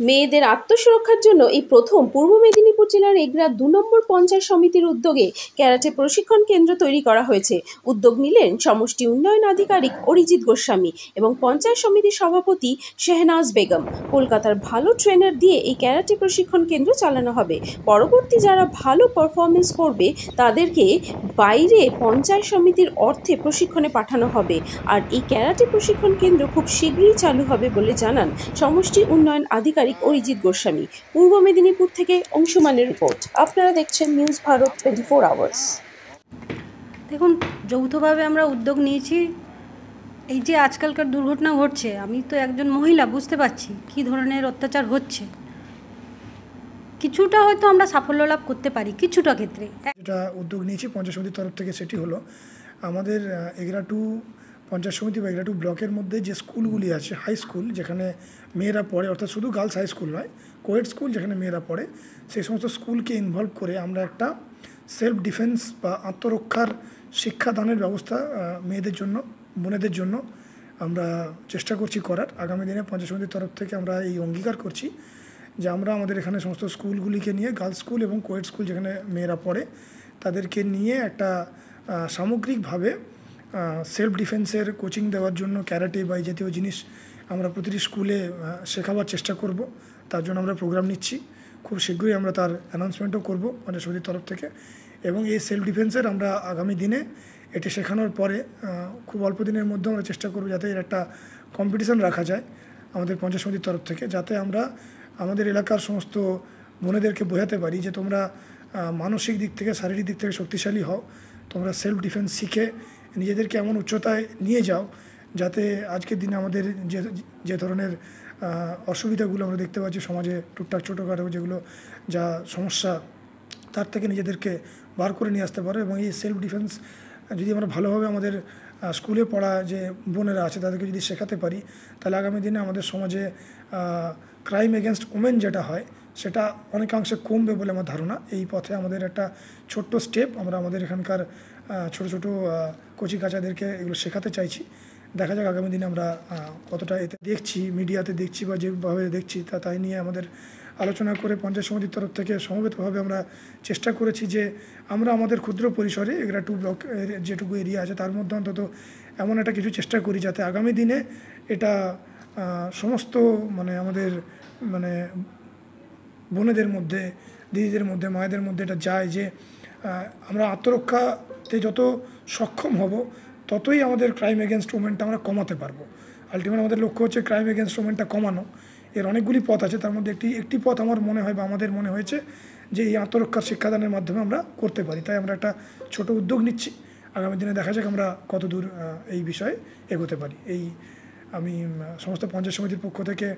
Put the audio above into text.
মেয়েদের আত্মসুরক্ষার জন্য এই প্রথম পূর্ব মেদিনীপুর জেলার এগরা ২ নম্বর পঞ্চায়েত সমিতির উদ্যোগে ক্যারাটে প্রশিক্ষণ কেন্দ্র তৈরি করা হয়েছে। উদ্যোগ নিলেন সমষ্টি উন্নয়ন আধিকারিক অরিজিৎ গোস্বামী এবং পঞ্চায়েত সমিতির সভাপতি শেহনাজ বেগম। কলকাতার ভালো ট্রেনার দিয়ে এই ক্যারাটে প্রশিক্ষণ কেন্দ্র চালানো হবে। পরবর্তী যারা ভালো পারফরমেন্স করবে তাদেরকে বাইরে পঞ্চায়েত সমিতির অর্থে প্রশিক্ষণে পাঠানো হবে। আর এই ক্যারাটে প্রশিক্ষণ কেন্দ্র খুব শীঘ্রই চালু হবে বলে জানান সমষ্টি উন্নয়ন আধিকারিক অরিজিৎ গোস্বামী। পূর্ব মেদিনীপুর থেকে অংশুমানের রিপোর্ট। আপনারা দেখছেন নিউজ ভারত 24 আওয়ার্স। দেখুন, যৌথভাবে আমরা উদ্যোগ নিয়েছি। এই যে আজকালকার দুর্ঘটনা ঘটছে, আমি তো একজন মহিলা, বুঝতে পারছি কী ধরনের অত্যাচার হচ্ছে। কিছুটা হয়তো আমরা সাফল্য লাভ করতে পারি কিছুটা ক্ষেত্রে। যেটা উদ্যোগ নিয়েছি পঞ্চায়েত সমিতির তরফ থেকে সেটি হলো আমাদের এগরা 2 পঞ্চায়েত সমিতি বা এগরা 2 ব্লকের মধ্যে যে স্কুলগুলি আছে, হাই স্কুল যেখানে মেয়েরা পড়ে, অর্থাৎ শুধু গার্লস হাই স্কুল নয়, কোয়েড স্কুল যেখানে মেয়েরা পড়ে, সেই সমস্ত স্কুলকে ইনভলভ করে আমরা একটা সেলফ ডিফেন্স বা আত্মরক্ষার শিক্ষাদানের ব্যবস্থা মেয়েদের জন্য, বোনেদের জন্য আমরা চেষ্টা করছি করার। আগামী দিনে পঞ্চায়েত সমিতির তরফ থেকে আমরা এই অঙ্গীকার করছি যে আমরা আমাদের এখানে সমস্ত স্কুলগুলিকে নিয়ে, গার্লস স্কুল এবং কোয়েড স্কুল যেখানে মেয়েরা পড়ে, তাদেরকে নিয়ে একটা সামগ্রিকভাবে সেলফ ডিফেন্সের কোচিং দেওয়ার জন্য ক্যারাটে বা এই জাতীয় জিনিস আমরা প্রতিটি স্কুলে শেখাবার চেষ্টা করব। তার জন্য আমরা প্রোগ্রাম নিচ্ছি। খুব শীঘ্রই আমরা তার অ্যানাউন্সমেন্টও করব পঞ্চায়েত সমিতির তরফ থেকে। এবং এই সেলফ ডিফেন্সের আমরা আগামী দিনে এটি শেখানোর পরে খুব অল্প দিনের মধ্যে আমরা চেষ্টা করব যাতে এর একটা কম্পিটিশান রাখা যায় আমাদের পঞ্চায়েত সমিতির তরফ থেকে, যাতে আমরা আমাদের এলাকার সমস্ত বোনেদেরকে বোঝাতে পারি যে তোমরা মানসিক দিক থেকে, শারীরিক দিক থেকে শক্তিশালী হও, তোমরা সেলফ ডিফেন্স শিখে নিজেদেরকে এমন উচ্চতায় নিয়ে যাও যাতে আজকের দিনে আমাদের যে ধরনের অসুবিধাগুলো আমরা দেখতে পাচ্ছি সমাজে, টুকটাক ছোটোখাটো যেগুলো যা সমস্যা, তার থেকে নিজেদেরকে বার করে নিয়ে আসতে পারো। এবং এই সেলফ ডিফেন্স যদি আমরা ভালোভাবে আমাদের স্কুলে পড়া যে বোনেরা আছে তাদেরকে যদি শেখাতে পারি, তাহলে আগামী দিনে আমাদের সমাজে ক্রাইম এগেনস্ট ওমেন যেটা হয় সেটা অনেকাংশে কমবে বলে আমার ধারণা। এই পথে আমাদের একটা ছোট্ট স্টেপ আমরা আমাদের এখানকার ছোটো ছোটো কচি কাচাদেরকে এগুলো শেখাতে চাইছি। দেখা যাক আগামী দিনে আমরা কতটা এতে দেখছি, মিডিয়াতে দেখছি বা যেভাবে দেখছি তাই নিয়ে আমাদের আলোচনা করে পঞ্চায়েত সমিতির তরফ থেকে সমবেতভাবে আমরা চেষ্টা করেছি যে আমরা আমাদের ক্ষুদ্র পরিসরে এগরা 2 ব্লক যেটুকু এরিয়া আছে তার মধ্যে অন্তত এমন একটা কিছু চেষ্টা করি যাতে আগামী দিনে এটা সমস্ত আমাদের বোনেদের মধ্যে, দিদিদের মধ্যে, মায়েদের মধ্যে এটা যায় যে আমরা আত্মরক্ষাতে যত সক্ষম হব ততই আমাদের ক্রাইম এগেনস্ট ওমেনটা আমরা কমাতে পারবো। আলটিমেট আমাদের লক্ষ্য হচ্ছে ক্রাইম এগেনস্ট ওমেনটা কমানো। এর অনেকগুলি পথ আছে, তার মধ্যে একটি পথ আমার মনে হয় বা আমাদের মনে হয়েছে যে এই আত্মরক্ষার শিক্ষাদানের মাধ্যমে আমরা করতে পারি। তাই আমরা একটা ছোট উদ্যোগ নিচ্ছি। আগামী দিনে দেখা যাক আমরা কত দূর এই বিষয়ে এগোতে পারি। আমি সমস্ত পঞ্চায়েত সমিতির পক্ষ থেকে